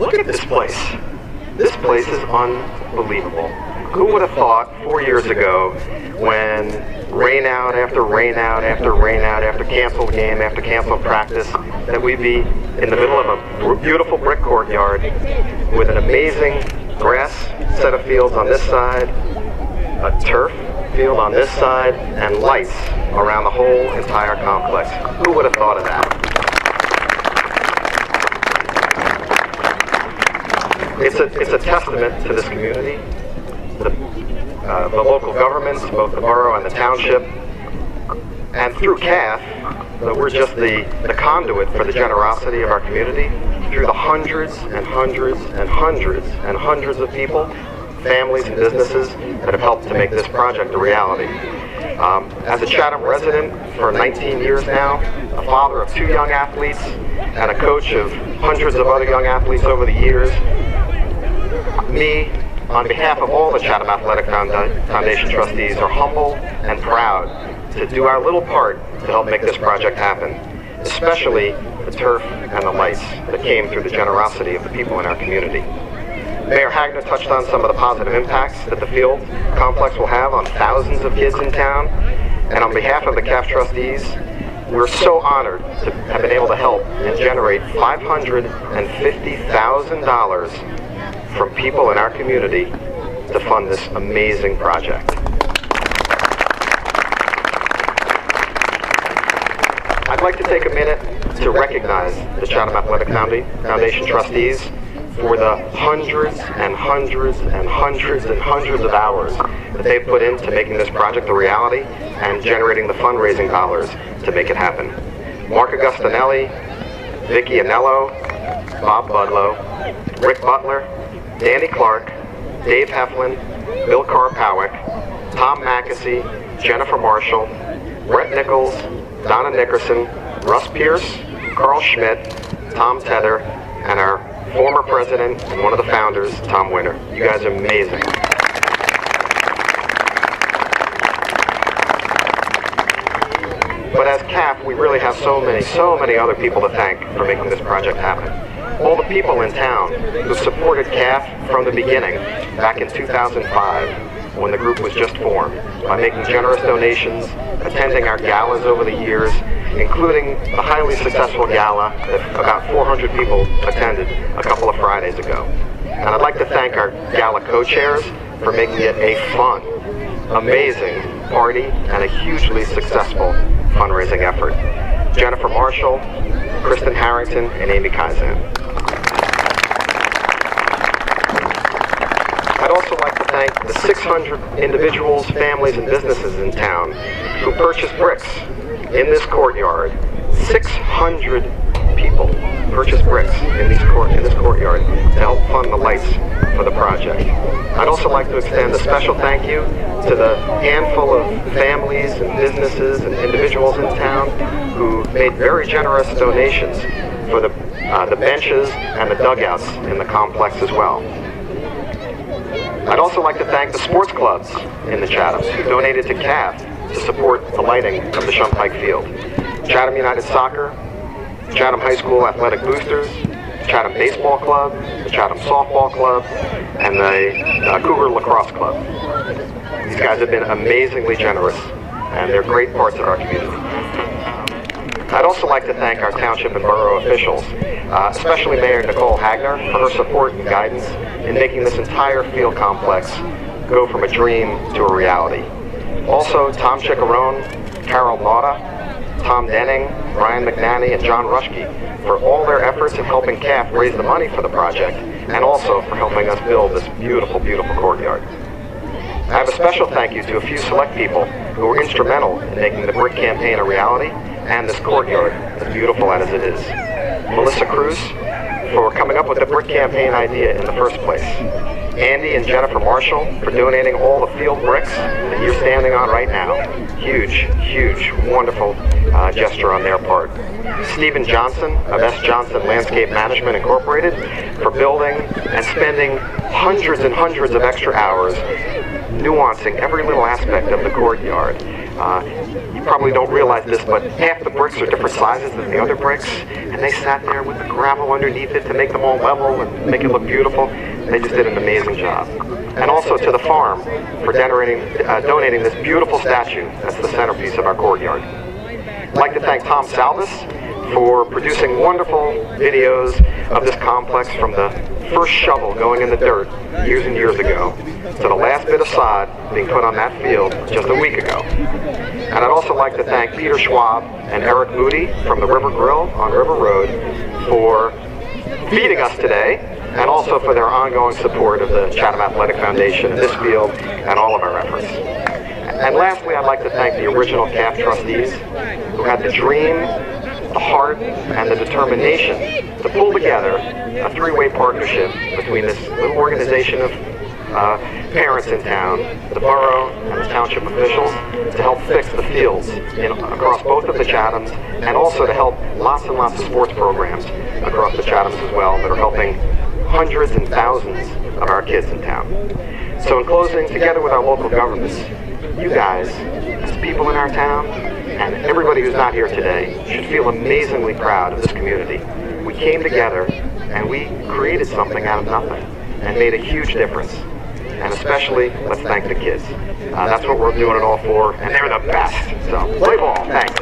Look at this place. This place is unbelievable. Who would have thought 4 years ago, when rain out after rain out after rain out after canceled game after canceled practice, that we'd be in the middle of a beautiful brick courtyard with an amazing grass set of fields on this side, a turf field on this side, and lights around the whole entire complex. Who would have thought of that? It's a testament to this community, the local governments, both the borough and the township, and through CAF, that we're just the conduit for the generosity of our community, through the hundreds and hundreds and hundreds and hundreds of people, families and businesses that have helped to make this project a reality. As a Chatham resident for 19 years now, a father of 2 young athletes, and a coach of hundreds of other young athletes over the years, me, on behalf of all the Chatham Athletic Foundation trustees, are humble and proud to do our little part to help make this project happen, especially the turf and the lights that came through the generosity of the people in our community. Mayor Hagner touched on some of the positive impacts that the field complex will have on thousands of kids in town, and on behalf of the CAF trustees, we're so honored to have been able to help and generate $550,000 from people in our community to fund this amazing project. I'd like to take a minute to recognize the Chatham Athletic Foundation trustees for the hundreds and hundreds and hundreds and hundreds of hours that they've put into making this project a reality and generating the fundraising dollars to make it happen. Mark Agustinelli, Vicki Anello, Bob Budlow, Rick Butler, Danny Clark, Dave Heflin, Bill Karpowick, Tom Mackesy, Jennifer Marshall, Brett Nichols, Donna Nickerson, Russ Pierce, Carl Schmidt, Tom Tether, and our former president and one of the founders, Tom Winter. You guys are amazing. But as CAF, we really have so many other people to thank for making this project happen. All the people in town who supported CAF from the beginning, back in 2005, when the group was just formed, by making generous donations, attending our galas over the years, including the highly successful gala that about 400 people attended a couple of Fridays ago. And I'd like to thank our gala co-chairs for making it a fun, amazing party and a hugely successful fundraising effort. Jennifer Marshall, Kristen Harrington, and Amy Kaizen. I'd also like to thank the 600 individuals, families, and businesses in town who purchased bricks in this courtyard. 600 people purchased bricks in this courtyard to help fund the lights for the project. I'd also like to extend a special thank you to the handful of families and businesses and individuals in town who made very generous donations for the benches and the dugouts in the complex as well. I'd also like to thank the sports clubs in the Chatham who donated to CAF to support the lighting of the Shunpike Field. Chatham United Soccer, Chatham High School Athletic Boosters, Chatham Baseball Club, the Chatham Softball Club, and the Cougar Lacrosse Club. These guys have been amazingly generous, and they're great parts of our community. I'd also like to thank our township and borough officials, especially Mayor Nicole Hagner, for her support and guidance in making this entire field complex go from a dream to a reality. Also, Tom Chiccarone, Carol Nauta, Tom Denning, Brian McNanny, and John Rushke for all their efforts in helping CAF raise the money for the project, and also for helping us build this beautiful, beautiful courtyard. I have a special thank you to a few select people who were instrumental in making the brick campaign a reality and this courtyard as beautiful as it is. Melissa Cruz for coming up with the brick campaign idea in the first place. Andy and Jennifer Marshall for donating all the field bricks that you're standing on right now. Huge, huge, wonderful gesture on their part. Stephen Johnson of S. Johnson Landscape Management Incorporated for building and spending hundreds and hundreds of extra hours nuancing every little aspect of the courtyard. You probably don't realize this, but half the bricks are different sizes than the other bricks, and they sat there with the gravel underneath it to make them all level and make it look beautiful. They just did an amazing job. And also to the farm for donating this beautiful statue that's the centerpiece of our courtyard. I'd like to thank Tom Salvis for producing wonderful videos of this complex from the first shovel going in the dirt years and years ago to the last bit of sod being put on that field just a week ago. And I'd also like to thank Peter Schwab and Eric Moody from the River Grill on River Road for feeding us today, and also for their ongoing support of the Chatham Athletic Foundation in this field and all of our efforts. And lastly, I'd like to thank the original CAF trustees who had the dream, the heart, and the determination to pull together a three-way partnership between this little organization of parents in town, the borough, and the township officials to help fix the fields across both of the Chathams, and also to help lots and lots of sports programs across the Chathams as well that are helping hundreds and thousands of our kids in town. So in closing, together with our local governments, you guys, as people in our town, and everybody who's not here today, should feel amazingly proud of this community. We came together and we created something out of nothing and made a huge difference. And especially, let's thank the kids. That's what we're doing it all for, and they're the best. So, play ball. Thanks.